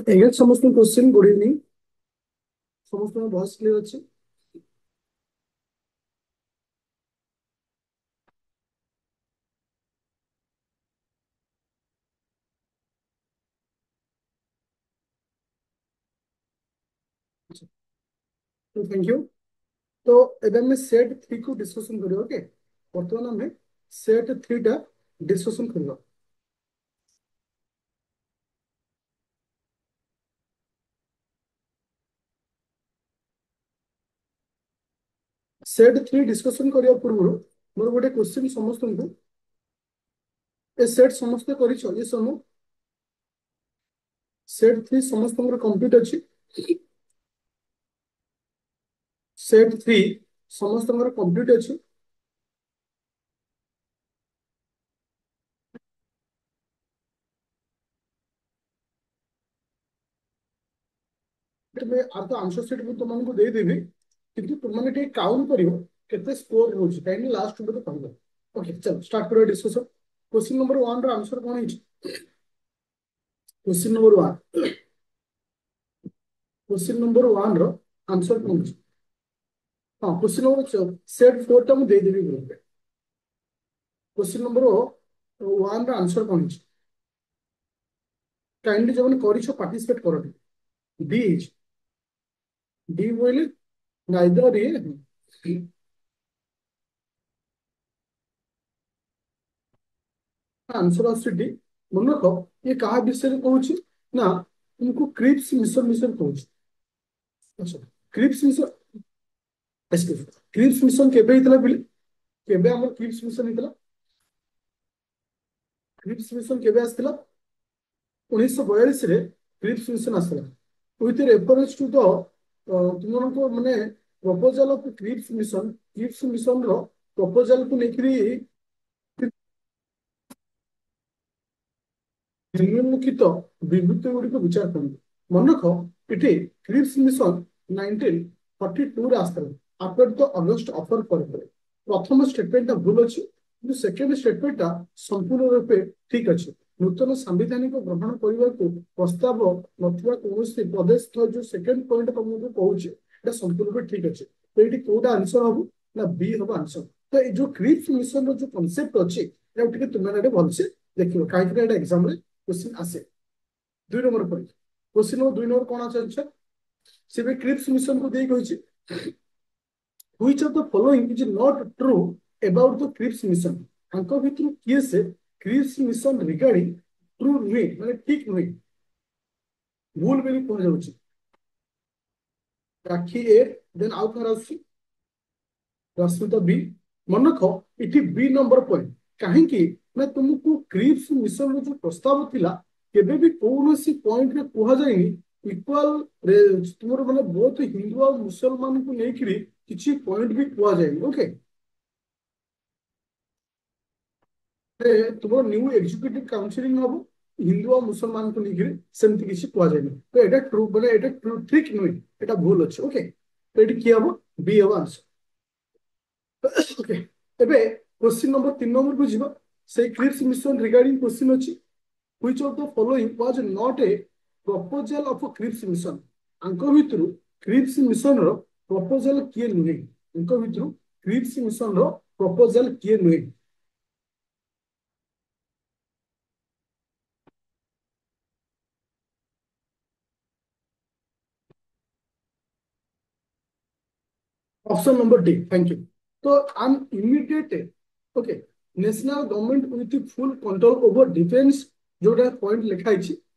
Eigen समस्त question good evening समस्त voice clear अच्छे तो थैंक यू। तो एबे हमें सेट 3 को डिस्कशन करियो ओके। वर्तमान हमें सेट 3 टा डिस्कशन करियो। सेट 3 डिस्कशन करियो पूर्व मोर गोटे क्वेश्चन समस्त को ए सेट समस्त करिछो ये समूह सेट 3 समस्त कंप्लीट अछि। सेट 3 समस्त कंप्लीट अछि। में आर आंसर सेट मु तुमको दे देबी किंतु तुमने टे काउंट करियो केते स्कोर होची काइंडली लास्ट में तो कहबो। ओके चलो स्टार्ट करियो डिस्कशन। क्वेश्चन नंबर 1 रो आंसर कोन हिच। क्वेश्चन नंबर 1 क्वेश्चन नंबर 1 रो आंसर कोन हिच। हां क्वेश्चन नंबर सेट 4 टा मु दे देबी ग्रुप पे। क्वेश्चन नंबर 1 रो आंसर कोन हिच काइंडली जवन करिछो पार्टिसिपेट करो। डी हिच डी बोले नाइदर ये आंसर आसी डी। मन रख ये कहा विषय में कहूँ ना तुमको क्रिप्स मिशन मिशन कहूँ। अच्छा क्रिप्स मिशन क्रिप्स मिशन केबे हितला बिले केबे हमर क्रिप्स मिशन हितला। क्रिप्स मिशन केबे आस्थिला 1942 रे क्रिप्स मिशन आस्थिला विथ रेफरेंस टू द तुमनको माने प्रपोजल ऑफ क्रिप्स मिशन रो प्रपोजल को लेकरी निम्नलिखित विवृत्ति गुड़िक विचार करते मन रख ये क्रिप्स मिशन 1942 आसला आफ्टर द अगस्ट ऑफर पर प्रथम स्टेटमेंट भूल अच्छी कि सेकेंड स्टेटमेंट संपूर्ण रूपे ठीक अच्छे। नूतन सांविधानिक ग्रहण करने को प्रस्ताव नथिबा कौनसी प्रदेश जो सेकेंड पॉइंट तुमको कहूँ संपूर्ण रूपे ठीक अच्छे। तो ये कौटा आंसर हम ना बी हम आंसर। तो ये जो क्रिप्स मिशन जो कनसेप्ट अच्छी तुम्हें भलसे देखिए कहीं एग्जाम क्वेश्चन आसे। 2 number point question number 2 number कौन आंसर से भी क्रिप्स मिशन को देई कहिछि which of the following is not true about the Cripps Mission. अंक भितर किए से क्रिप्स मिशन रिगार्डिंग ट्रू नुहे माने ठीक नुहे भूल बेली कह जाउछि। राखी ए देन आउ कर आछि रश्मिता बी। मन रख इठी बी नंबर पॉइंट कहीं ना तुमको क्रिप्स मिशन रो जो प्रस्ताव थिला केबे भी कौनसी पॉइंट रे कहा जायनि इक्वल तुमर माने बहुत हिंदू और मुसलमान को लेकरी किछि पॉइंट भी कहा जायनि ओके। तुमर न्यू एग्जीक्यूटिव काउंसिलिंग हबो हिंदू और मुसलमान को लेकरी सेमति किछि कहा जायनि तो एटा ट्रू माने एटा ट्रू ठीक नुई एटा भूल अछि ओके। तो एटी कि हबो बी हबो आंसर ओके। एबे क्वेश्चन नंबर 3 नंबर को जीवा से क्रिप्स मिशन रिगार्डिंग क्वेश्चन अछि which of the following was not a proposal of a Cripps mission। आंक भितरु क्रिप्स मिशन रो प्रपोजल किए नुहे आंक भितरु क्रिप्स मिशन रो प्रपोजल किए नुहे। Option number D thank you. तो आम immediate okay national government with full control over defence जोटा पॉइंट लिखा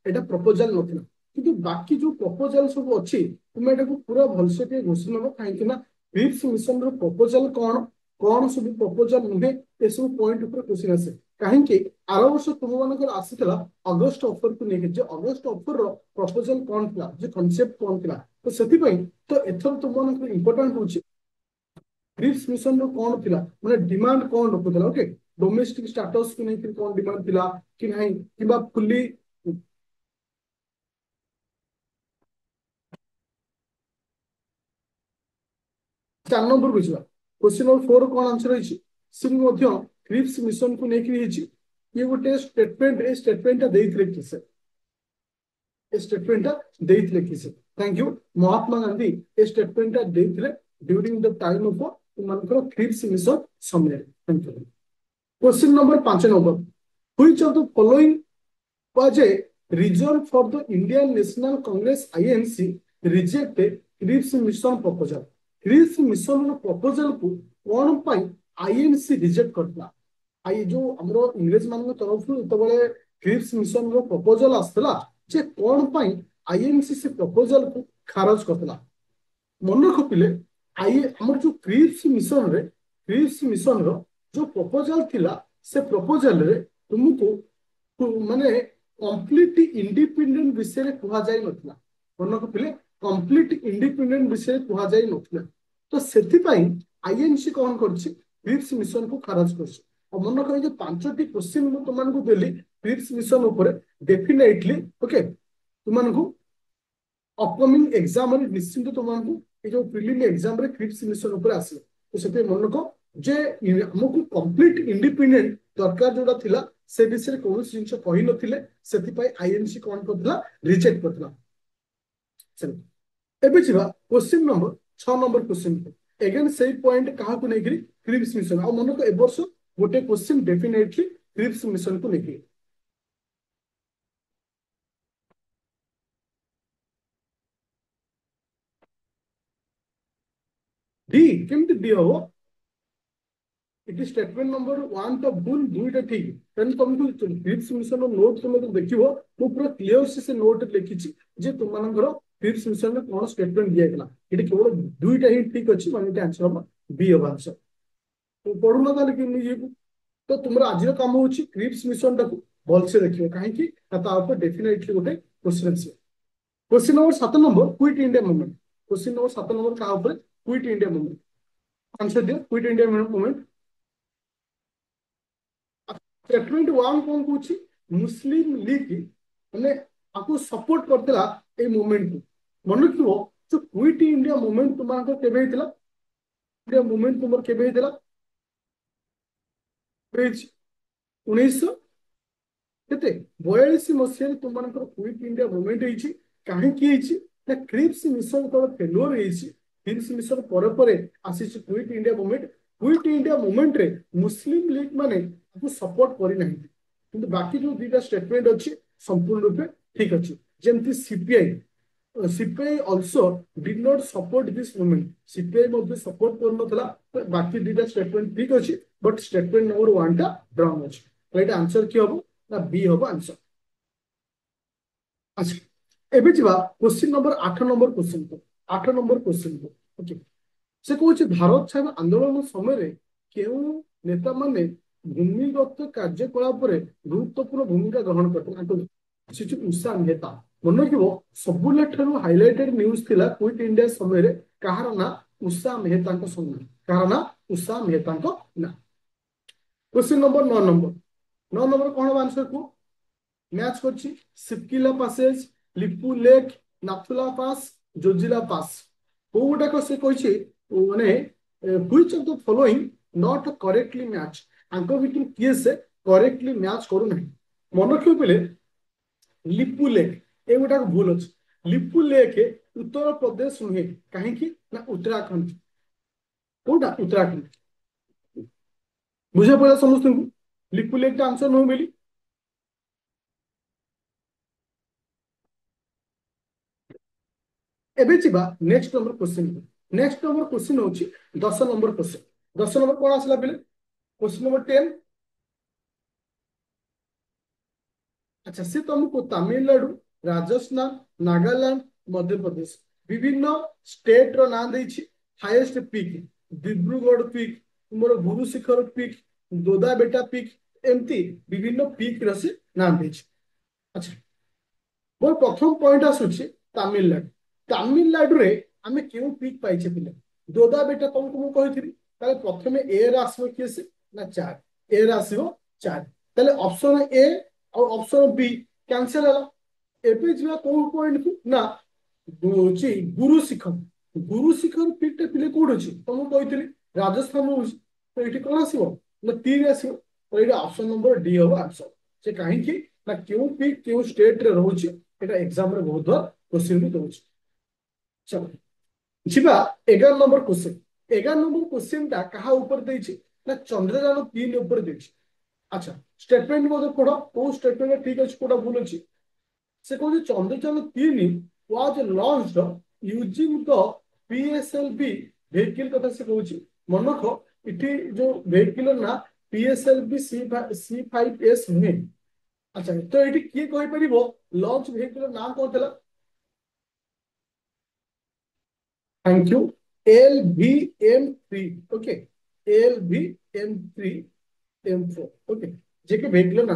है प्रपोजल नथिला किंतु बाकी जो प्रपोजल सब अच्छी तुम एटा पूरा भलसे के घोषणा नब कहीं क्रिप्स मिशन रो प्रपोजल कौन कौन सब प्रपोजल नुहे ए सब पॉइंट ऊपर क्वेश्चन आसे कहीं आर वर्ष तुम मान आसीला अगस्ट ऑफर को लेकर जो अगस्ट ऑफर रो प्रपोजल कौन था जो कॉन्सेप्ट कौन था तो से तो एथर तुम मान इंपोर्टेंट हो क्रिप्स मिशन रो कौन थिला माने डिमांड कौन रखुଥିଲା ओके डोमेस्टिक स्टेटस को लेकर कौन डिमांड थिला कि नहीं किबा फुल्ली 4 नंबर बुझिबा। क्वेश्चन नंबर 4 कौन आंसर होइछि सिंह मध्य क्रिप्स मिशन को लेकर होइछि ये गोटे स्टेटमेंट ए स्टेटमेंट देइथिले कि से ए स्टेटमेंट देइथिले किसे थैंक यू महात्मा गांधी ए स्टेटमेंट देइथिले ड्यूरिंग द टाइम ऑफ तुमनकर क्रिप्स मिशन समय thank you question number 5 number which of the following was a reason for the Indian National Congress INC rejected Cripps mission proposal. Cripps mission proposal को कौन पाई INC reject करता आई जो हमरो इंग्रेज मान तरफ तबले क्रिप्स मिशन रो प्रपोजल आस्तला जे कौन पाई INC से प्रपोजल को खारज करतला मन रखिले आई हमर जो क्रिप्स मिशन रो जो प्रपोजल थिला से प्रपोजल रे तुमको माने कंप्लीट इंडिपेंडेंट विषय कह जाई नथला मन रखिले कंप्लीट इंडिपेंडेंट विषय कह जाई नथला तो सेति पई INC कौन करछि क्रिप्स मिशन को खारज करछि और मन रखिले जो पांचटी क्वेश्चन मु तुमन को देली क्रिप्स मिशन ऊपर डेफिनेटली ओके तुमन को अपकमिंग एग्जाम रे निश्चित तुमन को ये जो प्रीलिम एग्जाम रे क्रिप्स मिशन ऊपर आसी तो सेते मन को जे हमको कंप्लीट इंडिपेंडेंट दरकार जोड़ा थिला से विषय कौन जिन कही नथिले सेति पई INC कौन करथला रिजेक्ट करथला चलो एबे छिबा question number 6 number question again सेही पॉइंट कहा को नेकरी क्रिप्स मिशन आ मन को ए वर्ष गोटे क्वेश्चन डेफिनेटली क्रिप्स मिशन को नेकरी डी केमति डी हो इट स्टेटमेंट नंबर 1 तो भूल दुईटा ठीक तन तुमको क्रिप्स मिशन नोट तुम देखिबो मु पूरा क्लियर से नोट लिखिछि जे तुम मानकर क्रिप्स मिशन में कोन स्टेटमेंट दिया गेला इट केवल दुईटा ही ठीक अछि माने इट आंसर हम बी होबा आंसर तो पढुना ताले कि निजे तो तुमरा आज काम होछि क्रिप्स मिशन टाको भल से देखियो काहे कि ता ऊपर डेफिनेटली गोटे क्वेश्चन अछि question number 7 number quit India movement question number 7 number का ऊपर क्विट इंडिया मूवमेंट आंसर दियो क्विट इंडिया मूवमेंट स्टेटमेंट 1 कोन कुछि मुस्लिम लीग माने आपको सपोर्ट करतेला ए मूवमेंट को मन रखिबो जो क्विट इंडिया मूवमेंट तुमा को केबे हितला इंडिया मूवमेंट तुमर केबे हितला पेज 1900 केते 42 मसिया तुमनकर क्विट इंडिया मूवमेंट हेछि काहे की हेछि ना क्रिप्स मिशन को फेलोर हेछि क्रिप्स मिशन पर आसीछि क्विट इंडिया मूवमेंट रे मुस्लिम लीग माने आपको सपोर्ट करि नाही किंतु बाकी जो दुईटा स्टेटमेंट अछि संपूर्ण रूपे ठीक अछि जेमति CPI also did not support this movement CPI मध्ये सपोर्ट करनथला बाकी दुईटा स्टेटमेंट ठीक अछि बट स्टेटमेंट नंबर 1 टा रॉन्ग अछि राइट आंसर की होबो ना बी होबो आंसर अच्छा एबे जिबा क्वेश्चन नंबर 8 नंबर क्वेश्चन को 8 नंबर क्वेश्चन को ओके से कहूँ भारत छाड़ आंदोलन समय केउ नेता माने भूमिगत कार्यकलाप गुरुत्वपूर्ण भूमिका ग्रहण करते उषा मेहता मन रखिबो सबुले ठारू हाइलाइटेड न्यूज थिला क्विट इंडिया समय कहार ना उषा मेहता सम्मान कहार ना उषा मेहता ना क्वेश्चन नंबर 9 नंबर कौन आंसर को मैच करछि Shipkila passes Lipu Lekh Nathula pass Zojila pass कोउटा को से कहिछि माने which of the following not correctly match आंको भितर किए से करेक्टली मैच करू नहीं मन रखियो पले लिपु लेक ए गोटा को भूल अछि लिपु लेक उत्तर प्रदेश नुहे काहे कि ना उत्तराखंड कोटा उत्तराखंड बुझे पड़ा समस्त को लिपु लेक का आंसर नो मिली एबे चिबा नेक्स्ट नंबर क्वेश्चन होची 10 नंबर क्वेश्चन 10 नंबर कोन आसला बेले क्वेश्चन नंबर 10 अच्छा से तुमको तमिलनाडु राजस्थान नागालैंड मध्य प्रदेश विभिन्न स्टेट रो नाम देछि highest peak Dibrugarh peak तुमरो Guru Shikhar peak Doda बेटा पीक एमती विभिन्न पीक रसे नाम देछि अच्छा मोर प्रथम पॉइंट आसुछि तमिलनाडु तमिलनाडु रे आमे केउ पीक पाइछे पिले दोदा बेटा तुमको मु कहिथिरि ताले प्रथमे ए रा आसबो केसे ना 4 ए रा आसीबो 4 ताले ऑप्शन ए और ऑप्शन बी कैंसिल हला एबे जिवा को पॉइंट को ना दोची गुरु शिखर पीक टे पिले कोड अछि तुमको कहिथिरि राजस्थान रो तो एठी कोन आसीबो ना 3 आसीबो तो एटा ऑप्शन नंबर डी हो आंसर से काहे कि ना केउ पीक केउ स्टेट रे रहउछि এটা ଏକ୍ସାମରେ ବହୁତ ଥର କ୍ୱେଶ୍ଚିନ୍ ବି ଦଉଛି। ଚलो ଯିବା 11 ନମ୍ବର କ୍ୱେଶ୍ଚିନ୍। 11 ନମ୍ବର କ୍ୱେଶ୍ଚିନ୍ ଟା କାହା ଉପରେ ଦେଇଛି ନା ଚନ୍ଦ୍ରଯାନ 3 ଉପରେ ଦେଇଛି। ଆଚ୍ଛା ଷ୍ଟେଟମେଣ୍ଟ ମଧ୍ୟ ପଢ, କୋଉ ଷ୍ଟେଟମେଣ୍ଟ ଠିକ ଅଛି କୋଉଟା ଭୁଲ ଅଛି। ସେ କହୁଛି Chandrayaan 3 was launched using the PSLV vehicle କଥା ସେ କହୁଛି। ମନେ ରଖ ଏଠି ଯୋଉ ଭେହିକିଲ ନା PSLV C5S ନୁହେଁ। ଆଚ୍ଛା ତ ଏଠି କିଏ କହିପାରିବ ଲଞ୍ଚ ଭେହିକିଲ ନାଁ କଣ ଥିଲା? Thank you. LVM3 okay, LVM3M4 okay, जे कि भेहिकुलर ना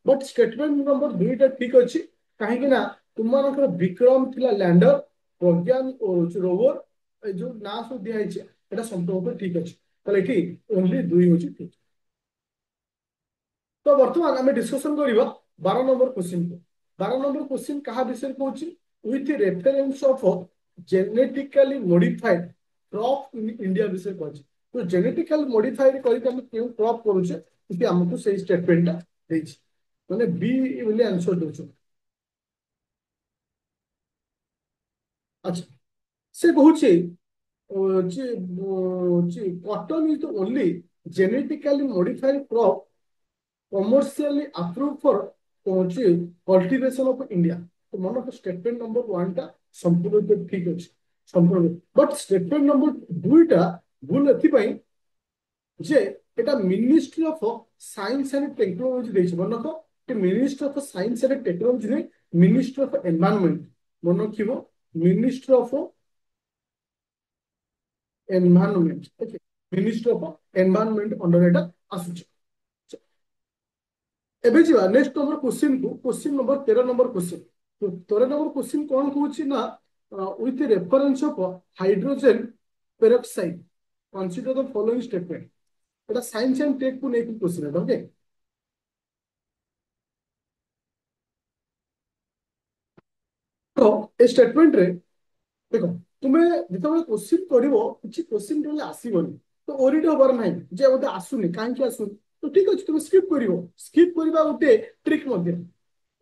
बट स्टेटमेंट नंबर 2टा ठीक अच्छी कहीं ना तुम विक्रम थिला लैंडर, प्रज्ञान रोवर जो ना सब दिखाई एटा संपूर्ण ठीक अच्छे। ताले एठी ओनली 2 होची ठीक। तो वर्तमान आम डिस्कसन करवा 12 नंबर क्वेश्चन को। 12 नंबर क्वेश्चन कहा विषय कहूँ with reference of genetically modified crop in India विषय कहूँ। तो जेनेटिकली मॉडिफाइड करके हम क्यों क्रॉप करुचे आमको से स्टेटमेंटा देछि माने बी बोले आंसर दोछु। अच्छा से कहूँ cotton is the only genetically modified crop commercially approved for cultivation of India। तो मन रख स्टेटमेंट नंबर 1टा संपूर्ण ठीक अच्छे संपूर्ण, बट स्टेटमेंट नंबर 2टा भूल एथि जे एटा Ministry of Science and Technology देछि। मन रख कि Ministry of Science and Technology ने मिनिस्ट्री ऑफ एनवायरनमेंट मन रखिबो Ministry of Environment okay, Ministry of Environment under एटा आसुछि। एबे जीवा नेक्स्ट नंबर क्वेश्चन को, क्वेश्चन नंबर 13 नंबर क्वेश्चन। तो 13 नंबर क्वेश्चन कौन कहूँ ना with reference of hydrogen peroxide consider the following statement. एटा साइंस एंड टेक को नेक क्वेश्चन है ओके। तो ए स्टेटमेंट रे देखो तुम्हें जिते क्वेश्चन करिवो किछि क्वेश्चन टोले आसीबनी तो ओरिट होबार नाही जे ओते आसुनी काहे आसुनी तो ठीक अछि तुम स्किप करिवो। स्किप करबा ओते ट्रिक मध्ये।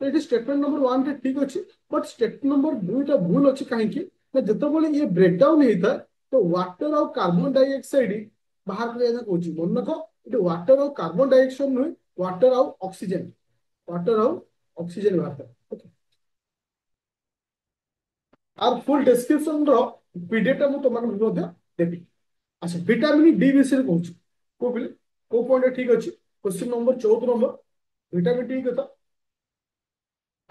तो ये स्टेटमेंट नंबर 1 टे ठीक अच्छे बट स्टेटमेंट नंबर 2टा भूल अच्छे कहीं जिते ये ब्रेकडाउन होता है तो वाटर और कार्बन डाइऑक्साइड बाहर कहूँ मन रख ये वाटर और कार्बन डाइऑक्साइड नुहे वाटर और ऑक्सीजन, वाटर और ऑक्सीजन बाहर और फुल डिस्क्रिप्शन रो पीडीएफ मु तुम देवी। अच्छा विटामिन डी विषय कहूँ को बोले को पॉइंट ठीक अच्छे। Question number 14 number vitamin D कथा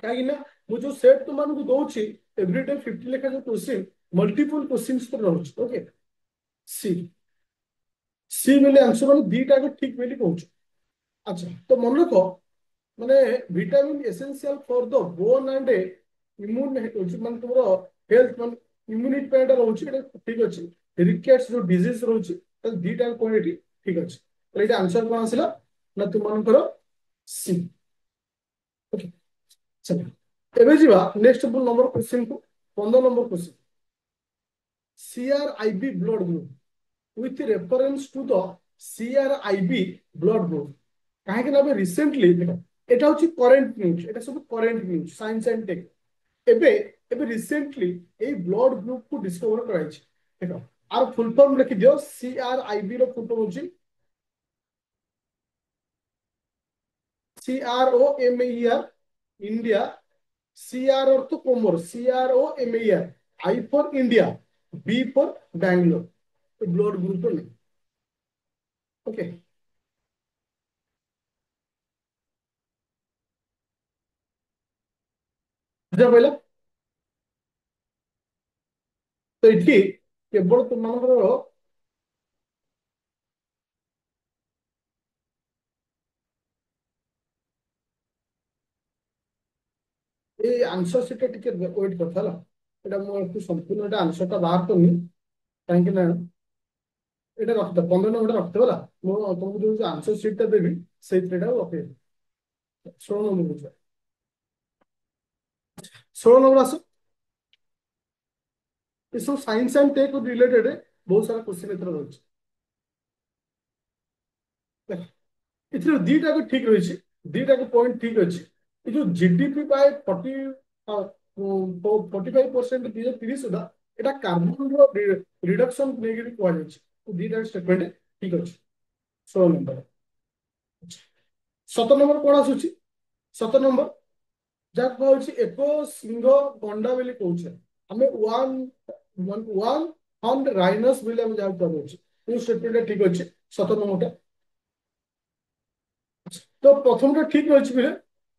कहीं मुझे जो सेट तुमको दौर एवरीडे 50 लेखा जो क्वेश्चन मल्टीपल क्वेश्चन रोचे ओके। सी सी बोले आंसर मैंने दीटा ठीक बोली कहूँ। अच्छा तो मन रख माने vitamin essential for the bone and immune माने तुम हेल्थ मान इम्यूनिटी पे रोचे ठीक अच्छे। रिकेट्स जो डिजीज रोचे दीटा कौन ठीक अच्छे। तो ये आंसर कौन आसला ना तुम सी ओके। चलो एबे जीवा नेक्स्ट नंबर क्वेश्चन को 15 number question. CRIB blood group with reference to the CRIB blood group कहीं ना रिसेंटली देखो एटा होची करंट न्यूज, एटा सब current news science and tech एबे एबे रिसेंटली ए ब्लड ग्रुप को डिस्कवर कराई छी। देखो आर फुल फॉर्म लिखि दियो CRIB रो फुल फॉर्म होची CROMER इंडिया, CR अर्थ कोमोर CROMER, I for India, B for Bangalore blood group ने ओके। बुझा पहला तो ये केवल तुम ये आंसर सीट टिके वेट करता है एटा मो संपूर्ण एटा आंसर टा बाहर करनी कहीं ना एटा रखता 15 नंबर रखते होला मो तुमको जो आंसर सीट टा देबी से रखे 16 नंबर बुझा 16 नंबर आस ये सब साइंस एंड टेक रिलेटेड बहुत सारा क्वेश्चन एथर रही दीटा को ठीक रही दीटा को पॉइंट ठीक अच्छे। ये जो जीडीपी बाय 40 45% 2030 ସୁଦ୍ଧା এটা କାର୍ବନ ରିଡକ୍ସନ ନେଇକି କୁହାଯାଇଛି। ଦିଟା ଷ୍ଟେଟମେଣ୍ଟ ଠିକ ଅଛି। 16 ନମ୍ବର। 17 ନମ୍ବର କଣ ଆସୁଛି? 17 ନମ୍ବର ଯାହା କୁହାଯାଉଛି ଏକ ସିଂହ ଗଣ୍ଡା ବୋଲି କହୁଛେ ଆମେ ୱାନ୍ ହର୍ନ ରାଇନସ୍ ବୋଲି ଆମେ ଯାହାକୁ କୁହାଯାଉଛି। ଏଇ ଷ୍ଟେଟମେଣ୍ଟ ଠିକ ଅଛି। 17 ନମ୍ବରଟା ତ ପ୍ରଥମଟା ଠିକ ରହିଛି ପିଲେ,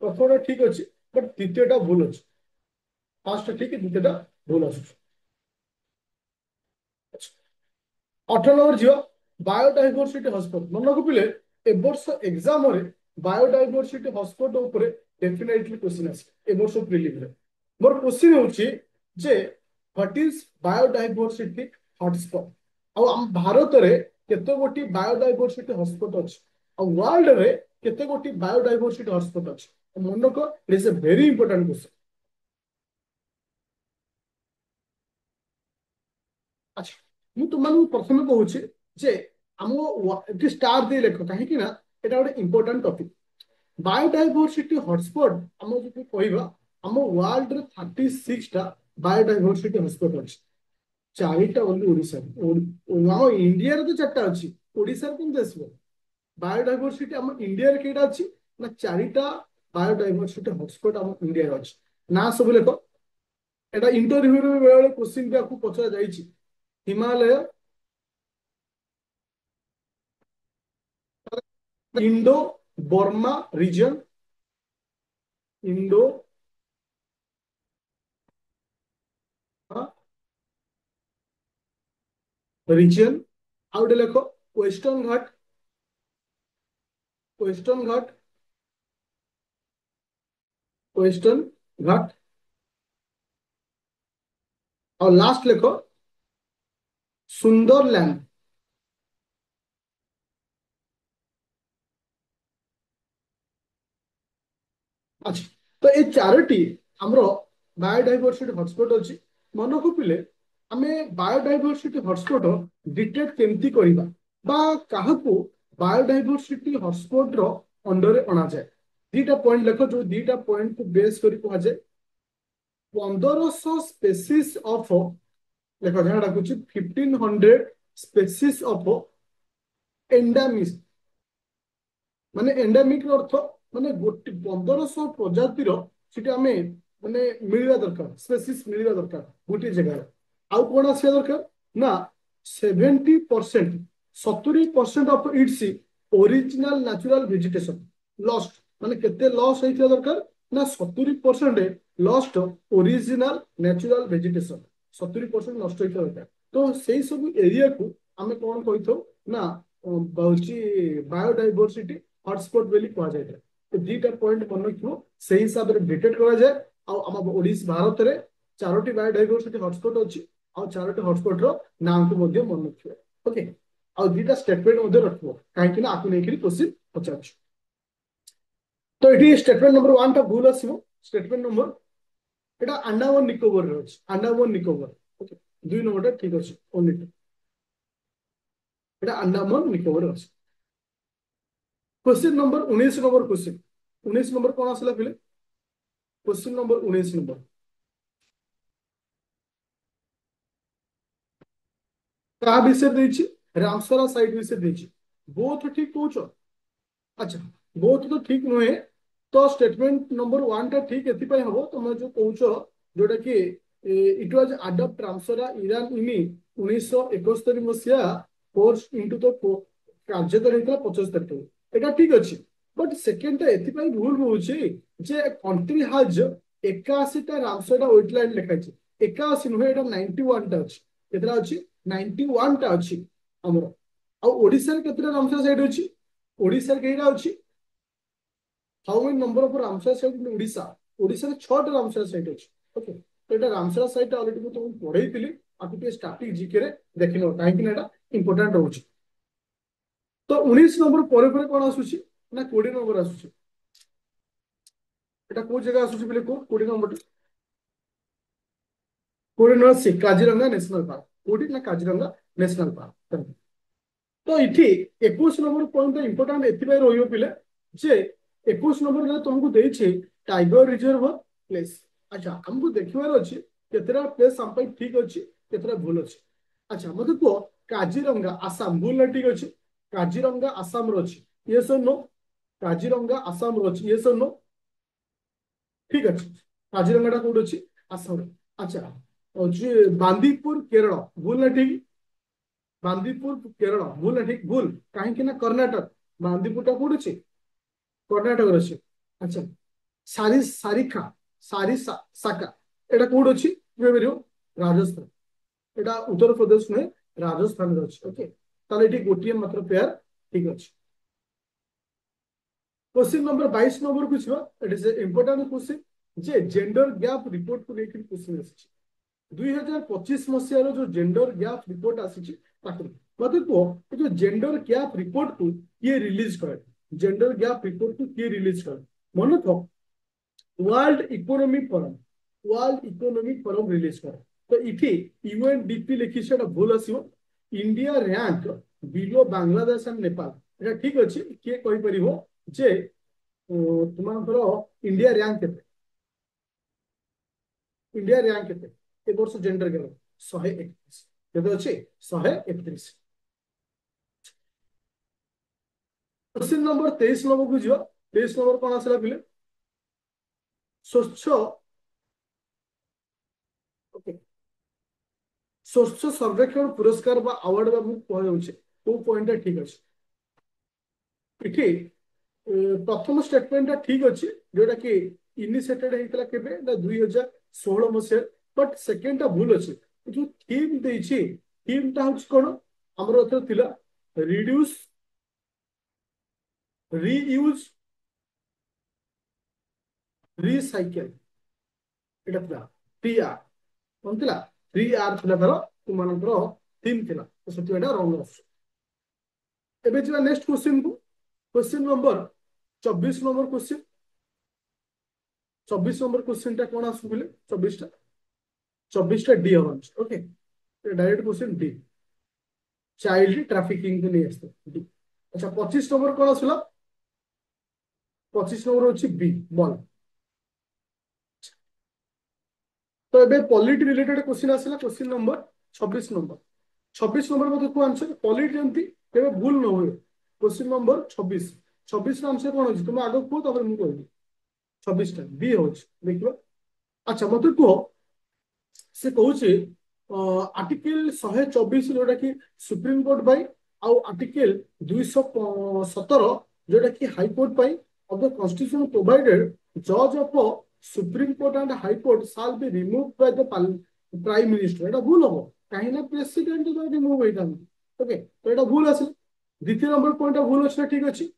ପ୍ରଥମଟା ଠିକ ଅଛି ବଟ ଦ୍ୱିତୀୟଟା ଭୁଲ ଅଛି। ଫାର୍ଷ୍ଟ ଠିକ ଦ୍ୱିତୀୟଟା ଭୁଲ ଆସୁଛି। 18 ନମ୍ବର ଝିଅ ବାୟୋଡାଇଭରସିଟି ହଟସ୍ପଟ ମନେ ରଖିଲେ ଏ ବର୍ଷ ଏକ୍ସାମ ରେ ବାୟୋଡାଇଭରସିଟି ହଟସ୍ପଟ ଉପରେ ଡେଫିନେଟଲି क्वेश्चन ଆସେ ଏ ବର୍ଷ ପ୍ରିଲିମ ରେ। ମୋର क्वेश्चन ହେଉଛି ଯେ व्हाट इज बायोडाइवर्सिटी हटस्पट ଆଉ ଆମ ଭାରତରେ କେତେ ଗୋଟି ବାୟୋଡାଇଭରସିଟି ହଟସ୍ପଟ ଅଛି ଆଉ ୱାର୍ଲଡ ରେ କେତେ ଗୋଟି ବାୟୋଡାଇଭରସିଟି ହଟସ୍ପଟ ଅଛି? ମନେ ରଖ it is a very important question. ଆଚ୍ଛା ମୁଁ ତୁମମାନଙ୍କୁ ପ୍ରଥମେ କହୁଛି ଯେ ଆମ ଏଠି ଷ୍ଟାର ଦେଇ ଲେଖ କାହିଁକି ନା ଏଟା ଗୋଟେ ଇମ୍ପୋର୍ଟାଣ୍ଟ ଟପିକ। ବାୟୋଡାଇଭରସିଟି ହଟସ୍ପଟ ଆମେ ଯଦି କହିବା ଆମ ୱାର୍ଲଡ ରେ 36ଟା ବାୟୋଡାଇଭରସିଟି ହଟସ୍ପଟ ଅଛି। ଚାରିଟା ବୋଲି ଓଡ଼ିଶାରେ ଆମ ଇଣ୍ଡିଆରେ ତ ଚାରିଟା ଅଛି, ଓଡ଼ିଶାରେ କେମିତି ଆସିବ? ବାୟୋଡାଇଭରସିଟି ଆମ ଇଣ୍ଡିଆରେ କେଇଟା ଅଛି ନା ଚାରିଟା ବାୟୋଡାଇଭରସିଟି ହଟସ୍ପଟ ଆମ ଇଣ୍ଡିଆରେ ଅଛି। ନା ସବୁ ଲେଖ। এটা ইন্ଟরভিউରେ ବେଳେବେଳେ କ୍ୱେଶ୍ଚିନ୍ ବି ଆକୁ ପଚରା ଯାଇଛି। Himalaya, Indo Burma region, Indo region, ଆଉ ଗୋଟେ ଲେଖ ୱେଷ୍ଟର୍ଣ୍ଣ ଘାଟ, ୱେଷ୍ଟର୍ଣ୍ଣ ଘାଟ, ୱେଷ୍ଟର୍ଣ୍ଣ ଘାଟ, ଆଉ ଲାଷ୍ଟ ଲେଖ ସୁନ୍ଦରଲ୍ୟାଣ୍ଡ। ଆଚ୍ଛା ତ এই ଚାରୋଟି ଆମର ବାୟୋଡାଇଭରସିଟି ହଟସ୍ପଟ ଅଛି। ମନେ ରଖିଲେ ଆମେ ବାୟୋଡାଇଭରସିଟି ହଟସ୍ପଟ ଡିଟେକ୍ଟ କେମିତି କରିବା ବା କାହାକୁ ବାୟୋଡାଇଭରସିଟି ହଟସ୍ପଟ ର ଅଣ୍ଡରରେ ଅଣାଯାଏ? ଦିଟା ପଏଣ୍ଟ ଲେଖ ଯୋଉ ଦିଟା ପଏଣ୍ଟକୁ ବେସ୍ କରି କୁହାଯାଏ 1500 ସ୍ପେସିସ୍ ଅଫ ଲେଖ ଯାହା ଡାକୁଛି 1500 ସ୍ପେସିସ୍ ଅଫ ଏଣ୍ଡାମିସ୍ ମାନେ ଏଣ୍ଡାମିକ ର ଅର୍ଥ ମାନେ ଗୋଟେ 1500 ପ୍ରଜାତିର ସେଠି ଆମେ ମାନେ ମିଳିବା ଦରକାର, ସ୍ପେସିସ୍ ମିଳିବା ଦରକାର ଗୋଟିଏ ଜାଗାରେ। ଆଉ କଣ ଆସିବା ଦରକାର ନା 70% 70% of its original natural vegetation lost ମାନେ କେତେ ଲସ୍ ହେଇଥିବା ଦରକାର ନା 70% ଲଷ୍ଟ ଓରିଜିନାଲ ନ୍ୟାଚୁରାଲ ଭେଜିଟେସନ 70% ନଷ୍ଟ ହେଇଥିବା ଦରକାର। ତ ସେଇ ସବୁ ଏରିଆକୁ ଆମେ କଣ କହିଥାଉ ନା ହଉଛି ବାୟୋଡାଇଭରସିଟି ହଟସ୍ପଟ ବୋଲି କୁହାଯାଇଥାଏ। ତ ଦିଟା ପଏଣ୍ଟ ମନେ ରଖିବ ସେଇ ହିସାବରେ ଡିଟେକ୍ଟ କରାଯାଏ। ଆଉ ଆମ ଓଡ଼ିଶା ଭାରତରେ ଚାରୋଟି ବାୟୋଡାଇଭରସିଟି ହଟସ୍ପଟ ଅଛି ଆଉ ଚାରୋଟି ହଟସ୍ପଟ ର ନାଁକୁ ମଧ୍ୟ ମନେ ରଖିବ। ଓକେ ଆଉ ଦିଟା ଷ୍ଟେଟମେଣ୍ଟ ମଧ୍ୟ ରଖିବ କାହିଁକି ନା ଆକୁ ନେଇକି କ୍ୱେଶ୍ଚିନ୍ ପଚାରୁଛି। ତ ଏଠି ଷ୍ଟେଟମେଣ୍ଟ ନମ୍ବର 1 ଟା ଭୁଲ ଆସିବ। ଷ୍ଟେଟମେଣ୍ଟ ନମ୍ବର এটা আন্দামান নিকোবরের আছে, আন্দামান নিকোবর। ওকে 2 নম্বরটা ঠিক আছে ওনলি এটা আন্দামান নিকোবর আছে। Question number 19 number question 19 number कौन आसला पिले? क्वेश्चन नंबर 19 नंबर का विषय देछि रामसरा साइट विषय देछि बोथ ठीक कहउछ। अच्छा बोथ तो ठीक नुहे तो स्टेटमेंट नंबर 1 टा ठीक एथि पय हबो तमे जो कहउछ जोटा कि it was adopt Ramsara Iran इनि 1971 मसिया फोर्स इनटू द କାର୍ଯ୍ୟକାରୀ ହେଇଥିଲା 75 ତାରିଖରେ এটা ঠিক ଅଛି बट सेकेंड टा एथि पय भूल होउछि जे कंट्री हाज 81 टा रामसरा वेटलैंड लिखाइछि 81 नुहे एटा 91 टा अछि केतरा अछि 91 टा अछि हमर आ ओडिसा रे केतरा रामसरा साइट अछि ओडिसा रे केइरा अछि how many number of Ramsar site in Odisha Odisha रे 6 टा रामसर साइट अछि। ओके तो एटा रामसर साइट ऑलरेडी मैं तुमको पढैतिली आकु के स्टैटिक जीके रे देखिनो काहे कि एटा इंपोर्टेंट रहउछि। तो 19 नंबर परे कोन आसुछि ना 20 नंबर आसुछि एटा को जगह आसुछि बोले को 20 नंबर 20 नंबर से काजीरंगा नेशनल पार्क 20 ना काजीरंगा नेशनल पार्क। तो इठी 21 नंबर पॉइंट इंपोर्टेंट एथिबाय रहियो पिले जे 21 नंबर रे तुमको देछि टाइगर रिजर्व प्लेस अच्छा हमको देखिबार अछि केतेरा प्लेस हम पे ठीक अछि केतेरा भूल अछि। अच्छा मते को काजीरंगा आसाम भूल ना ठीक अछि। काजीरंगा आसाम रो अछि यस और नो। काजीरंगा आसाम रो अछि यस और नो। ठीक अछि काजीरंगा टा कोड अछि आसाम। अच्छा जे बांदीपुर केरल भूल ना ठीक। बांदीपुर केरल भूल ना ठीक भूल कहीं ना कर्णाटक बांदीपुर टा कोड अछि कर्णाटक अछि। अच्छा सारिखा साका एटा कोड अछि बेरियो राजस्थान। एटा उत्तर प्रदेश में राजस्थान रे अछि ओके ताले एटी गोटिए मात्र पेयर ठीक अछि। क्वेश्चन नंबर 22 नंबर को छिवा इट इज इंपोर्टेंट क्वेश्चन जे जेंडर गैप रिपोर्ट को लेकर क्वेश्चन अछि। 2025 मसीहार जो जेंडर गैप रिपोर्ट आसी मत कह जो जेंडर गैप रिपोर्ट को किए रिलीज करे। जेंडर गैप रिपोर्ट को किए रिलीज करे मन थो वर्ल्ड इकोनॉमिक फोरम रिलीज करे। तो इठी यूएनडीपी लिखी से भूल आसीबो India rank below Bangladesh and Nepal एटा ठीक अछि किए कहि परिबो जे तुमଙ୍କର इंडिया रैंक केते। इंडिया रैंक केते ए वर्ष जेंडर गैप 131 केते अछि 131। क्वेश्चन नंबर 23 नंबर को जियो 23 नंबर कोन आसला बिले स्वच्छ ओके स्वच्छ सर्वेक्षण पुरस्कार बा अवार्ड बाबू कह जाउछे को पॉइंट ठीक अछि। इठी प्रथम स्टेटमेंट ठीक अच्छी जोटा कि इनिशिएटेड होता केबे 2016 मसीह बट सेकेंड टा भूल अच्छे जो थीम देछि थीम टा होछ कोन हमर एथर थिला रिड्यूस रीयूज रिसाइकल एटा थिला टी आर कोन थिला 3R थिला तार तुमनकर थीम थिला तो सेति एटा रंग आछ। एबे जिवा नेक्स्ट क्वेश्चन को question number 24 number question 24 number question टा कोन आसु बोले 24 टा 24 टा डी हवन okay direct question D child trafficking के लिए आसते डी। अच्छा 25 नंबर कोन आसला 25 नंबर होची बी बॉल। तो एबे पॉलिटी रिलेटेड क्वेश्चन आसला क्वेश्चन नंबर 26 नंबर 26 नंबर मते को आंसर पॉलिटी जंती केबे भूल न होय क्वेश्चन नंबर 26 26 रा आंसर कोन होची तुम आगो को तबर मु कहबी 26 टा बी होची देखिबो। अच्छा मते को से कହୁचे आर्टिकल 124 जोटा कि सुप्रीम कोर्ट पाई आउ आर्टिकल 217 जोटा कि हाई कोर्ट पाई ऑफ द कॉन्स्टिट्यूशन प्रोवाइडेड जज of supreme court and high court shall be removed by the prime minister एटा भूल हो कहीं ना प्रेसिडेंट जो रिमूव होइता ओके तो एटा भूल आसे। द्वितीय नंबर पॉइंट भूल अछि ठीक अछि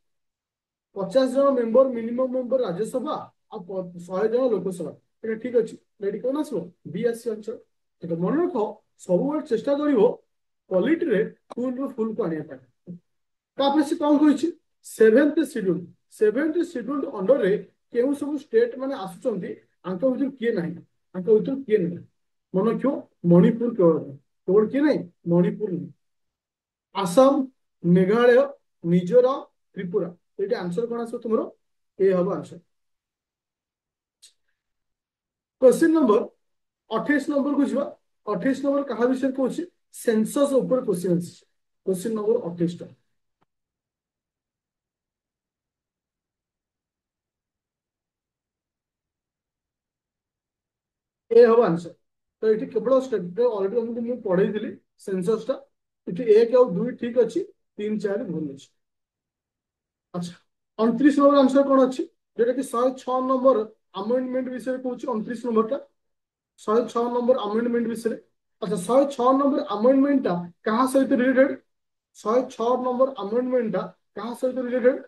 50 जन मेंबर मिनिमम मेंबर राज्यसभा आ 100 जन लोकसभा एटा ठीक अछि रेडी कोन आसो बी एस आंसर। तो मन रख सब चेष्टा करिवो पॉलिटी रे फुल रो फुल को आनिया पाए तापर से कोन कहिछि 7th शेड्यूल अंडर रे केउ सब स्टेट माने आसुचंती आंक उजु किए नाही आंक उजु किए नाही मन क्यों मणिपुर केवल किए नाही मणिपुर नहीं आसाम मेघालय मिजोराम त्रिपुरा ये आंसर कौन आस तुम ये हम आंसर। क्वेश्चन नंबर 28 नंबर को जीवा 28 नंबर कहा विषय कौन सेंसस ऊपर क्वेश्चन क्वेश्चन नंबर 28 टा ए हम आंसर। तो ये केवल स्टेट ऑलरेडी हमको पढ़ाई सेंसस टा ये 1 और 2 ठीक अच्छी 3 4 भूल अच्छी। अच्छा 29 नंबर आंसर कौन अच्छी जोटा कि 106 नंबर अमेंडमेंट विषय कौन 29 नंबर टा 106 नंबर अमेंडमेंट विषय। अच्छा 106 नंबर अमेंडमेंट टा कहा सहित रिलेटेड 106 नंबर अमेंडमेंट टा कहा सहित related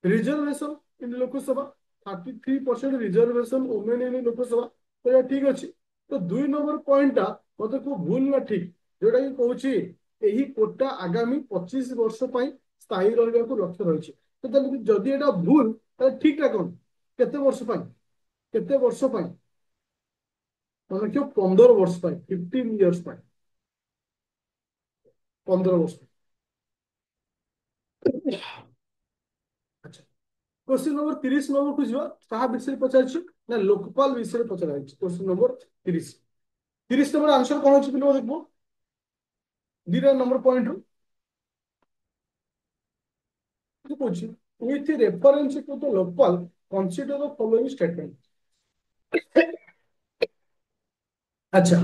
reservation in Lok Sabha 33% reservation women in Lok Sabha तो ये ठीक अच्छी। तो 2 नंबर पॉइंट टा मतलब को भूल ना ठीक जोटा कि कहूची यही कोटा आगामी 25 वर्ष ପାଇଁ ସ୍ଥାୟୀ ରହିବାକୁ ଲକ୍ଷ୍ୟ ରହିଛି। तो जदि एटा भूल ठीक टा कौन केते वर्ष ପାଇଁ केते वर्ष ପାଇଁ ମାନେ क्यों 15 वर्ष ପାଇଁ 15 इयर्स ପାଇଁ 15 वर्ष अच्छा क्वेश्चन नंबर 30 नंबर को जीवा कहा विषय पचारछि ନା ଲୋକପାଲ ବିଷୟରେ ପଚରା ହେଇଛି। Question number 30। 30 ନମ୍ବର ଆନ୍ସର କଣ ଅଛି ପିଲା ଦେଖିବ ଦିଟା ନମ୍ବର ପଏଣ୍ଟ ରୁ କହୁଛି with reference to the local consider the following statement। ଆଚ୍ଛା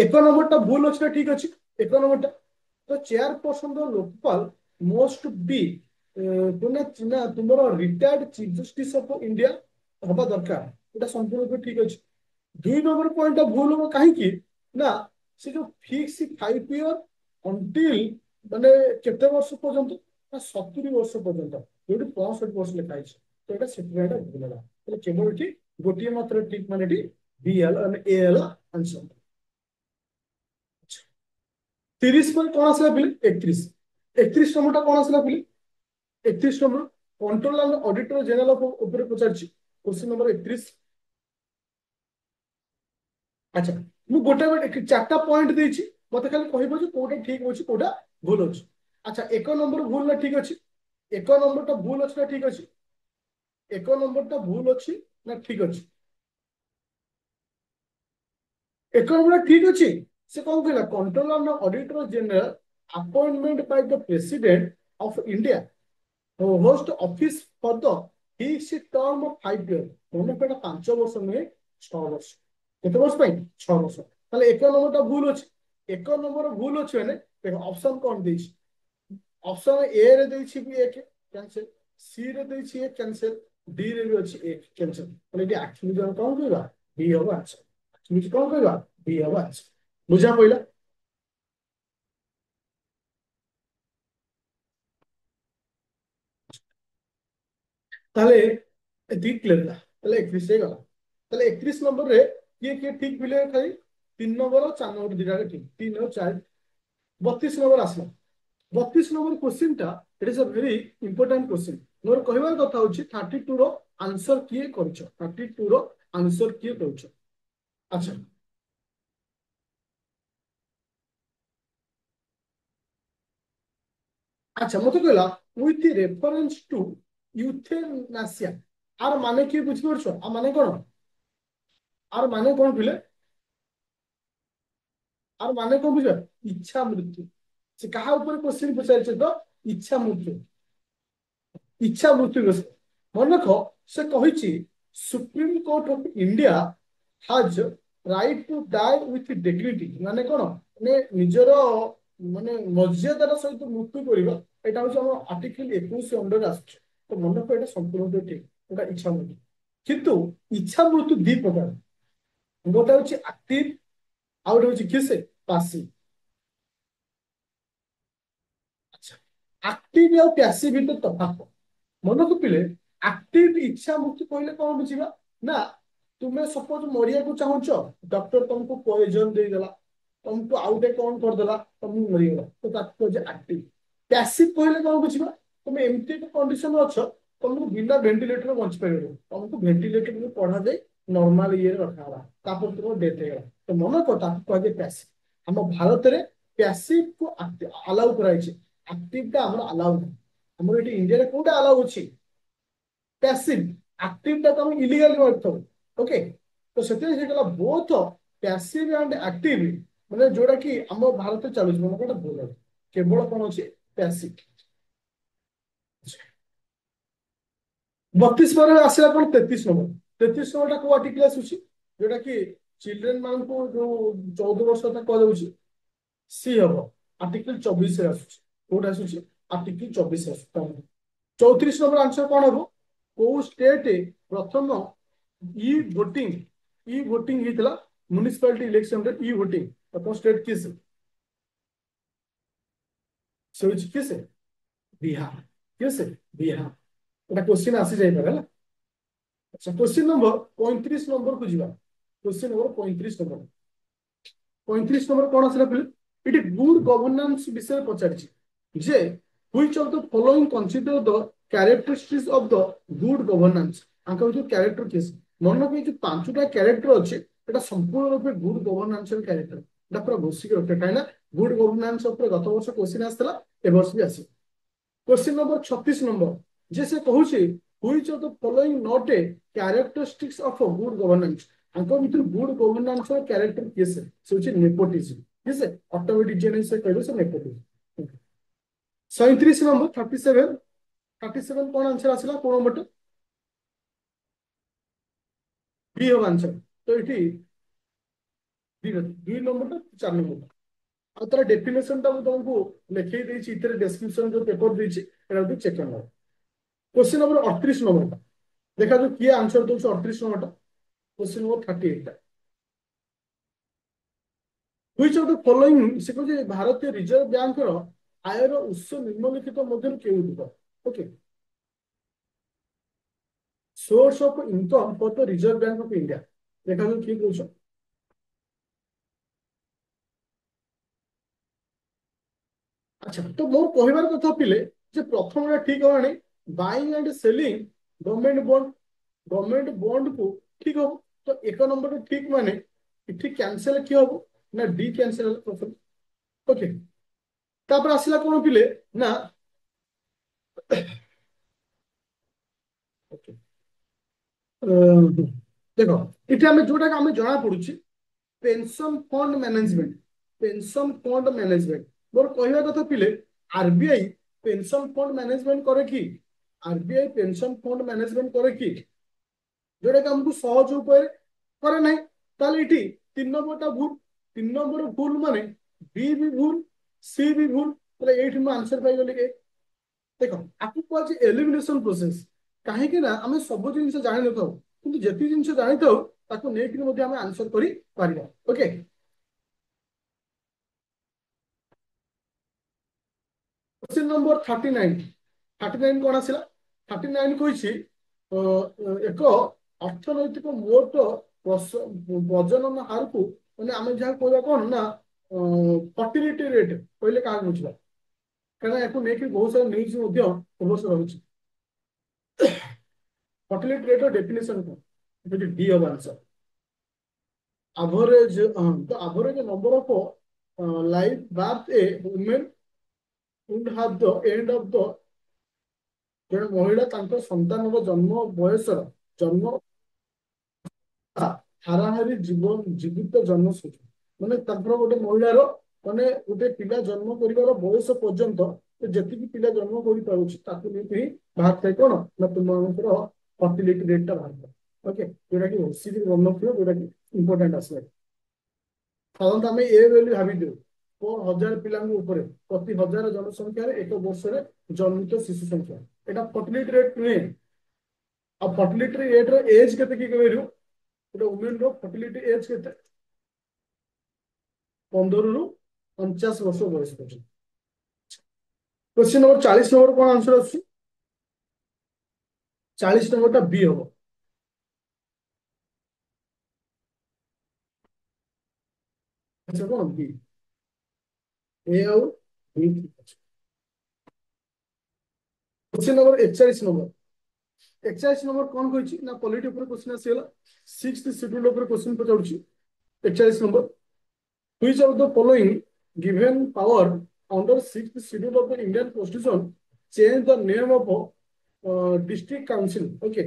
ଏକ ନମ୍ବରଟା ଭୁଲ ଅଛି ନା ଠିକ ଅଛି? ଏକ ନମ୍ବରଟା ତ ଚେୟାର ପର୍ସନ ର ଲୋକପାଲ ମୋଷ୍ଟ ବି ନା ତୁମର retired chief justice of India ହବା ଦରକାର। ଏଟା ସମ୍ପୂର୍ଣ୍ଣ ରୂପେ ଠିକ ଅଛି। ଦୁଇ ନମ୍ବର ପଏଣ୍ଟଟା ଭୁଲ ହବ କାହିଁକି ନା ସେ ଯୋଉ ଫିକ୍ସ 5 ଇୟର ଅନ୍ଟିଲ ମାନେ କେତେ ବର୍ଷ ପର୍ଯ୍ୟନ୍ତ ନା 70 ବର୍ଷ ପର୍ଯ୍ୟନ୍ତ ଯୋଉଠି 65 ବର୍ଷ ଲେଖା ହେଇଛି। ତ ଏଇଟା ସେଥିପାଇଁ ଏଟା ଭୁଲ ହେଲା। ତାହେଲେ କେବଳ ଏଠି ଗୋଟିଏ ମାତ୍ର ଠିକ ମାନେ ଏଠି ବି ହେଲା ମାନେ ଏ ହେଲା ଆନ୍ସର। 30 ପରେ କଣ ଆସିଲା ପିଲେ 31। 31 ନମ୍ବରଟା କଣ ଆସିଲା ପିଲେ 31 ନମ୍ବର କଣ୍ଟ୍ରୋଲର ଅଡିଟର ଜେନେରାଲ ଉପରେ ପଚାରିଛି କ୍ୱେଶ୍ଚିନ୍ ନମ୍ବର 31। ଆଚ୍ଛା ମୁଁ ଗୋଟେ ଚାରିଟା ପଏଣ୍ଟ ଦେଇଛି ମତେ ଖାଲି କହିବ ଯେ କୋଉଟା ଠିକ ଅଛି କୋଉଟା ଭୁଲ ଅଛି। ଆଚ୍ଛା ଏକ ନମ୍ବର ଭୁଲ ନା ଠିକ ଅଛି? ଏକ ନମ୍ବରଟା ଭୁଲ ଅଛି ନା ଠିକ ଅଛି? ଏକ ନମ୍ବରଟା ଭୁଲ ଅଛି ନା ଠିକ ଅଛି? ଏକ ନମ୍ବର ଠିକ ଅଛି। ସେ କଣ କହିଲା controller auditor general appointment by the president of India host office for the fixed term of 5 years। ମନେ ପଡା 5 ବର୍ଷ ନୁହେଁ 6 ବର୍ଷ। କେତେ ବର୍ଷ ପାଇଁ 6 ବର୍ଷ। ତାହେଲେ ଏକ ନମ୍ବରଟା ଭୁଲ ଅଛି। ଏକ ନମ୍ବର ଭୁଲ ଅଛି ମାନେ ଦେଖ ଅପସନ କଣ ଦେଇଛି ଅପସନ ଏ ରେ ଦେଇଛି ବି ଏକ କ୍ୟାନ୍ସେଲ ସି ରେ ଦେଇଛି ଏକ କ୍ୟାନ୍ସେଲ ଡି ରେ ବି ଅଛି ଏକ କ୍ୟାନ୍ସେଲ। ତାହେଲେ ଏଠି ଆକ୍ଚୁଆଲି କଣ କହିବା ଡି ହବ ଆନ୍ସର। ଆକ୍ଚୁଆଲି କଣ କହିବା ଡି ହବ ଆନ୍ସର। ବୁଝା ପଇଲା? ତାହେଲେ ଏତିକି କ୍ଲିୟର ହେଲା। ତାହେଲେ 31 ହେଇଗଲା। ତାହେଲେ 31 ନମ୍ବରରେ କିଏ କିଏ ଠିକ ପିଲେ ଖାଲି 3 ନମ୍ବର 4 ନମ୍ବର ଦିଟାରେ ଠିକ 3 ଆଉ 4। 32 ନମ୍ବର ଆସିଲା। 32 ନମ୍ବର କ୍ୱେଶ୍ଚିନ୍ ଟା ଇଟ୍ ଇସ୍ ଅ ଭେରି ଇମ୍ପୋର୍ଟାଣ୍ଟ କ୍ୱେଶ୍ଚିନ୍। ମୋର କହିବାର କଥା ହଉଛି 32 ର ଆନ୍ସର କିଏ କରିଛ 32 ର ଆନ୍ସର କିଏ କରିଛ। ଆଚ୍ଛା ଆଚ୍ଛା ମତେ କହିଲା ୱିଥ ରେଫରେନ୍ସ ଟୁ ୟୁଥେନାସିଆ ଆର ମାନେ କିଏ ବୁଝିପାରୁଛ ଆ ମାନେ କଣ ଆର ମାନେ କଣ ପିଲେ ଆର ମାନେ କଣ ବୁଝିବା ଇଚ୍ଛା ମୃତ୍ୟୁ। ସେ କାହା ଉପରେ କ୍ୱେଶ୍ଚିନ୍ ପଚାରିছে ତ ଇଚ୍ଛା ମୃତ୍ୟୁ। ଇଚ୍ଛା ମୃତ୍ୟୁ ବିଷୟ ମନେ ରଖ ସେ କହିଛି supreme court of India has right to die with dignity ମାନେ କଣ ମାନେ ନିଜର ମାନେ ମର୍ଯ୍ୟାଦାର ସହିତ ମୃତ୍ୟୁ କରିବା ଏଇଟା ହଉଛି ଆମ ଆର୍ଟିକଲ 21 ଅଣ୍ଡରରେ ଆସୁଛି। ତ ମନେ ରଖ ଏଇଟା ସମ୍ପୂର୍ଣ୍ଣ ଠିକ ଏଇଟା ଇଚ୍ଛା ମୃତ୍ୟୁ। କିନ୍ତୁ ଇଚ୍ଛା ମୃତ୍ୟୁ ଦି ପ୍ରକାର ଗୋଟେ ହଉଛି ଆକ୍ଟିଭ ଆଉ ଗୋଟେ ହଉଛି କିଏ ସେ ପାସିଭ। ଆଚ୍ଛା ଆକ୍ଟିଭ ଆଉ ପ୍ୟାସିଭ ଭିତରେ ତଫାତ ମନେ ରଖିଲେ ଆକ୍ଟିଭ ଇଚ୍ଛା ମୃତ୍ୟୁ କହିଲେ କଣ ବୁଝିବା ନା ତୁମେ ସପୋଜ ମରିବାକୁ ଚାହୁଁଛ ଡକ୍ଟର ତମକୁ ପଏଜନ ଦେଇଦେଲା ତମକୁ ଆଉ ଗୋଟେ କଣ କରିଦେଲା ତମକୁ ମରିଗଲା ତ ତାକୁ କୁହାଯାଏ ଆକ୍ଟିଭ। ପ୍ୟାସିଭ କହିଲେ କଣ ବୁଝିବା ତମେ ଏମିତି ଏକ କଣ୍ଡିସନ ଅଛ ତମକୁ ବିନା ଭେଣ୍ଟିଲେଟର ବଞ୍ଚି ପାରିବ ତମକୁ ଭେଣ୍ଟିଲେଟର ପଢାଯାଇ ନର୍ମାଲ ଇଏରେ ରଖାଗଲା ତାପରେ ତୁମ ଡେଥ ହେଇଗଲା ତ ମନେ କର ତାକୁ କୁହାଯାଏ ପ୍ୟାସିଭ। ଆମ ଭାରତରେ ପ୍ୟାସିଭ କୁ ଆଲାଉ କରାଯାଇଛି ଆକ୍ଟିଭ ଟା ଆମର ଆଲାଉ ନାହିଁ। ଆମର ଏଠି ଇଣ୍ଡିଆରେ କୋଉଟା ଆଲାଉ ଅଛି ପ୍ୟାସିଭ ଆକ୍ଟିଭ ଟା ତମେ ଇଲିଗାଲି ମାରିଥାଉ ଓକେ। ତ ସେଥିପାଇଁ ସେ କହିଲା ବୋଥ ପ୍ୟାସିଭ ଆଣ୍ଡ ଆକ୍ଟିଭ ମାନେ ଯୋଉଟା କି ଆମ ଭାରତରେ ଚାଲୁଛି ମାନେ କୋଉଟା ଭୁଲ ଅଛି କେବଳ କଣ ଅଛି ପ୍ୟାସିଭ। 32 ପରେ ଆସିଲା କଣ 33 ନମ୍ବର 33 ନମ୍ବରଟା କୋଉ ଆର୍ଟିକଲ ଆସୁଛି ଯୋଉଟା କି ଚିଲଡ୍ରେନ ମାନଙ୍କୁ ଯୋଉ 14 ବର୍ଷ କୁହାଯାଉଛି ସି ହବ ଆର୍ଟିକଲ 24 ରେ ଆସୁଛି। କୋଉଟା ଆସୁଛି ଆର୍ଟିକଲ 24 ଆସୁଛି। 34 ନମ୍ବର ଆନ୍ସର କଣ ହବ କୋଉ ଷ୍ଟେଟ ପ୍ରଥମ ଇ ଭୋଟିଂ ହେଇଥିଲା ମ୍ୟୁନିସିପାଲିଟି ଇଲେକ୍ସନରେ ଇ ଭୋଟିଂ ପ୍ରଥମ ଷ୍ଟେଟ କିଏ ସେ ହଉଛି କିଏ ସେ ବିହାର। କିଏ ସେ ବିହାର। এটা কোশ্চিন আসি যাইপারে ହେଲା। আচ্ছা কোশ্চিন নম্বর 35 নম্বরକୁ ଯିବା। কোশ্চিন নম্বর 35 নম্বর 35 নম্বর କଣ ଆସିଲା ପିଲେ ଏଠି ଗୁଡ ଗଭର୍ନାନ୍ସ ବିଷୟରେ ପଚାରିଛି ଯେ which of the following consider the characteristics of the good governance ଆଙ୍କ ଭିତରୁ କ୍ୟାରେକ୍ଟର କିଏ ମନେ ରଖ ଏଇ ଯୋଉ ପାଞ୍ଚଟା କ୍ୟାରେକ୍ଟର ଅଛି এটা ସମ୍ପୂର୍ଣ୍ଣ ରୂପେ ଗୁଡ ଗଭର୍ନାନ୍ସର କ୍ୟାରେକ୍ଟର এটা ପୁରା ଘୋଷିକି ରଖେ କାହିଁକି ନା ଗୁଡ ଗଭର୍ନାନ୍ସ ଉପରେ ଗତ ବର୍ଷ କୋଶ୍ଚିନ୍ ଆସିଥିଲା ଏ ବର୍ଷ ବି ଆସିବ। क्वेश्चन नंबर 36 नंबर जे से कहूची which of the following not a characteristics of a good governance आंको भितर गुड गवर्नेंस रो कैरेक्टर किस है से होची नेपोटिज्म किस है ऑटोमेटिक जेने से कहबो से नेपोटिज्म 37 नंबर 37 कौन आंसर आसला कोन नंबर बी हो आंसर तो इठी दुई नंबर 4 नंबर आ तार डेफिनेशन ता तुमको लिखै देछि इतरे डिस्क्रिप्शन जो पेपर देछि एटा तो चेक करना क्वेश्चन नंबर 38 नंबर देखा जो किए आंसर दो 38 number question number 38 which of the following से कहजे भारतीय रिजर्व बैंक रो आयर उत्स निम्नलिखित मध्यरु केउ दिबो okay source of income for the reserve bank of India देखा जो की कहछ अच्छा तो मोर कहबार कथा पिले जे प्रथम रे ठीक होनी buying and selling government bond को ठीक हो तो एक नंबर ठीक माने इठी कैंसिल कि हो ना डी कैंसिल प्रथम ओके तापर आसिला कोन पिले ना ओके देखो इथे हमें जोटा हमें जना पड़ुची पेंशन फंड मैनेजमेंट मोर कहवा कथा पिले आरबीआई पेंशन फंड मैनेजमेंट करे कि आरबीआई पेंशन फंड मैनेजमेंट करे कि जोटा कि हमको सहज उपाय करे नहीं ताले इठी 3 नंबर भूल 3 नंबर भूल माने बी भी भूल सी भी भूल ताले एठी मैं आंसर पाई गली के देखो आपको कहछि एलिमिनेशन प्रोसेस काहे कि ना हमें सब जिनिस जानि न थाउ किंतु जति जिनिस जानि थाउ ताको नेकी मध्ये हमें आंसर करि पारिबा ओके क्वेश्चन नंबर 39 कौन आसला 39 कही एक अर्थनैतिक मोट प्रजनन हार को मैंने आम जहाँ कह कौन ना फर्टिलिटी रेट कहले क्या बुझा कहीं या बहुत सारा न्यूज रही फर्टिलिटी रेट डेफिनेशन कौन डी हम आंसर एवरेज तो average number of life birth a women would have the end of the जन महिला तांको संतान जन्म बयस जन्म हाराहारी जीवन जीवित जन्म सूची माने तांको गोटे महिलार माने गोटे पिला जन्म करिवार बयस पर्यंत तो जति पिला जन्म करि पाउछि ताकु नेति बाहर थाय कोन ना तुमनकर फर्टिलिटी रेट ता बाहर ओके जोटा कि ओसीबी गणना थियो जोटा कि इंपोर्टेंट आसे साधारणतः आम ए वैल्यू भाभी दे 1000 पिला प्रति 1000 जनसंख्या एक वर्ष जन्मित शिशु संख्या एटा फर्टिलिटी रेट नुहे आ फर्टिलिटी रेट रो एज केते की कहबेरु एटा वुमेन रो फर्टिलिटी एज केते 15 रु 49 वर्ष बयस पर्यंत क्वेश्चन नंबर 40 नंबर कोन आंसर अछि 40 नंबर टा बी हो अच्छा कोन बी ए आउ बी क्वेश्चन नंबर 41 नंबर कौन कही ना पॉलिटी ऊपर क्वेश्चन आसीगला 6th शेड्यूल ऊपर क्वेश्चन पचाउछि 41 number which of the following given power under 6th schedule of the Indian constitution change the name of district council okay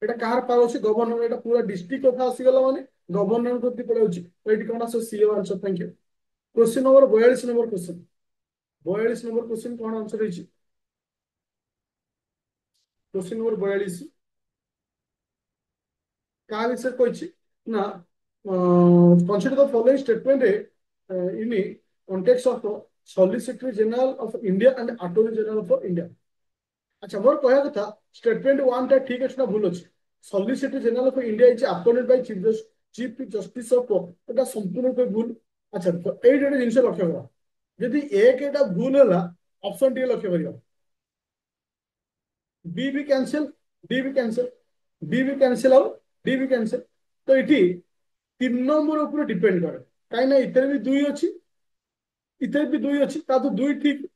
एटा कार पावर अछि गवर्नर एटा पूरा डिस्ट्रिक्ट कथा आसीगला माने गवर्नर प्रति पड़ाउछि एटी कोन आसो सी answer thank you question number 42 number question कौन आंसर है क्वेश्चन नंबर 42 क्या विषय कही ना consider the following statement in context of solicitor general of India and attorney general of India अच्छा मोर कहया कथा स्टेटमेंट 1 टा ठीक अछि ना भूल अछि solicitor general of India is appointed by chief justice of एटा संपूर्ण पे भूल अच्छा तो एई जेडे जिंस लक्ष्य करा यदि एक एटा भूल होला ऑप्शन डी लक्ष्य करियो बी भी कैंसिल डी भी कैंसिल बी भी कैंसिल और डी भी कैंसिल तो इटी 3 नंबर ऊपर डिपेंड करे कहीं ना इतने भी दुई अच्छी इतने भी दुई अच्छी ता तो दुई ठीक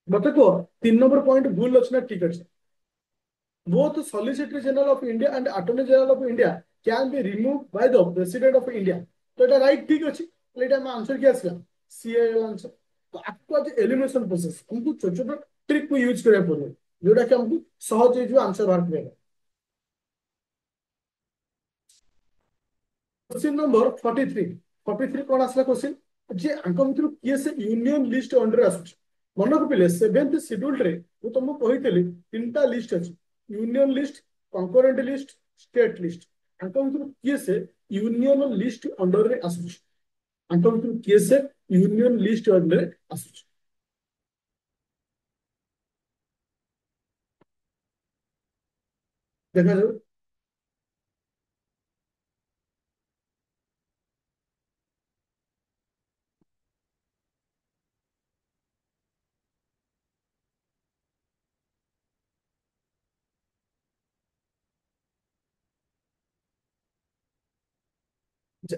मत को 3 नंबर पॉइंट भूल अच्छी ना ठीक अच्छे both solicitor general of India and attorney general of India can be removed by the president of India तो এটা राइट ठीक अच्छी तो এটা मैं आंसर क्या आसला सी आंसर तो आपको आज एलिमिनेशन प्रोसेस हमको छोटे छोटे ट्रिक को यूज करिया पड़ो जोटा कि हमको सहज हो आंसर बाहर करिया क्वेश्चन नंबर 43 43 कौन आसला क्वेश्चन जे आंक भितर किए से यूनियन लिस्ट अंडर आसुछ मन रखिले 7th शेड्यूल रे मु तुमको कहितली तीनटा लिस्ट अछि union list concurrent list state list आंक भितर किए से यूनियन लिस्ट अंडर रे आसुछ आंक भितर किए से यूनियन लिस्ट अंडर रे आसुछ देखा जाऊ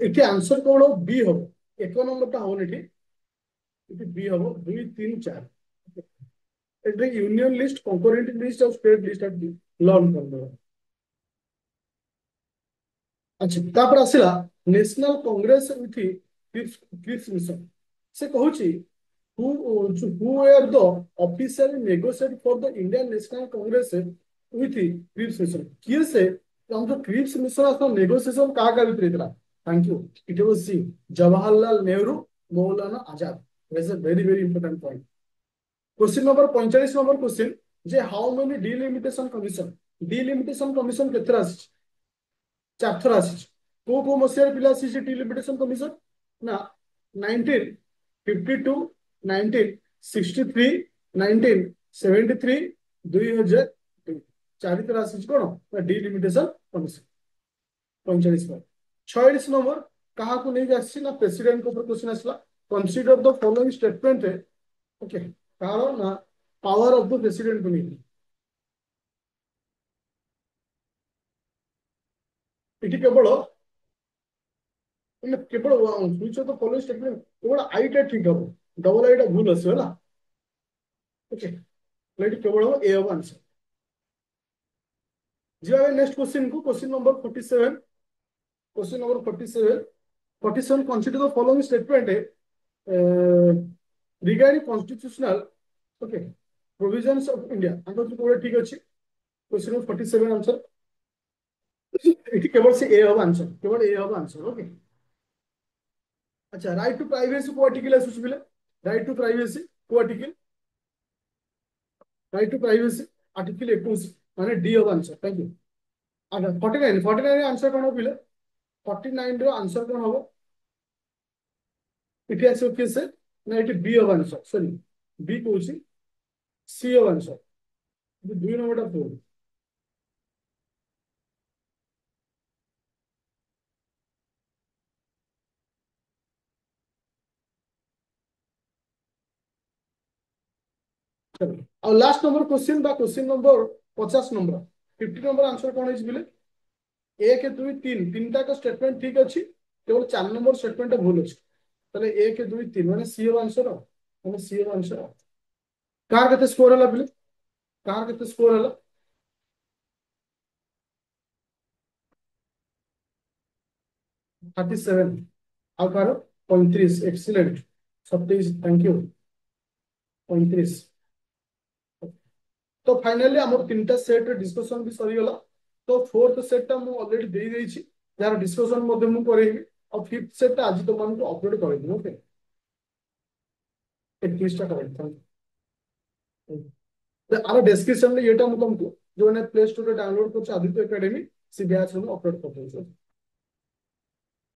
एठी आंसर कोन बी हो एक नंबर टा होन एठी एठी बी हो 2 3 4 एठी यूनियन लिस्ट कंकरेंट लिस्ट और स्टेट लिस्ट लर्न कर अच्छा तापर आसिला National Congress with Cripps Mission से कहूची who who were the officially negotiate for the Indian National Congress with Cripps mission किए से हम जो क्रिप्स मिशन आसो नेगोशिएशन का भीतर इतला thank you it was C Jawaharlal Nehru Maulana Azad is a very important point question number 45 number question जे how many delimitation commission केतरा चार थर आसी को मसीहार पिला आसी डिलिमिटेशन कमिशन ना 1952 1963 1973 2002 चार थर आसी कौन डिलिमिटेशन कमिशन 45 नंबर 46 नंबर कहा को नहीं आसी ना प्रेसिडेंट को ऊपर क्वेश्चन आसला consider the following statement okay कारण ना पावर ऑफ द प्रेसिडेंट को नहीं एटी केवल ମାନେ କେବଳ switch of the following statement କେବଳ ଆଇଟା ଠିକ ହବ ଡବଲ ଆଇଟା ଭୁଲ ଆସିବ ହେଲା ଓକେ ଏଠି କେବଳ ହବ ଏ ହବ ଆନ୍ସର ଯିବା ନେକ୍ସଟ क्वेश्चन को question number 47 question number 47 47 consider the following statement regarding constitutional okay provisions of India answer तो ठीक अछि क्वेश्चन नंबर 47 आंसर एठी केवल से ए हब आंसर केवल ए हब आंसर ओके अच्छा राइट टू प्राइवेसी को आर्टिकल आसुछ बिले राइट टू प्राइवेसी को article right to privacy article 21 माने डी हब आंसर थैंक यू अच्छा 49 आंसर कोन बिले 49 रो आंसर कोन हबो इति आसो के से ना इति बी हब आंसर सॉरी बी कोछि सी हब आंसर दुई नंबर टा फोर और लास्ट नंबर क्वेश्चन बा question number 50 number 50 number answer कोन हिस बिले 1 2 3 तीनटा का स्टेटमेंट ठीक अछि केवल 4 नंबर स्टेटमेंट भूल अछि तले 1 2 3 माने सी हब आंसर माने सी हब आंसर कार केते स्कोर हला बिले कार केते स्कोर हला 37 ଆଉ କାର 35 एक्सीलेंट 27 थैंक यू 35 तो फाइनली हमर तीनटा सेट डिस्कशन भी सरी गला तो फोर्थ सेट टा मु ऑलरेडी दे देई छी यार डिस्कशन मध्ये मु करेबी और फिफ्थ सेट टा आज तो मन को अपलोड कर दूं ओके 21 टा करेक्ट थैंक यू आर डिस्क्रिप्शन में येटा मु तुमको जो ने प्ले स्टोर रे डाउनलोड कर आदित्य एकेडमी सी बैच में अपलोड कर दूं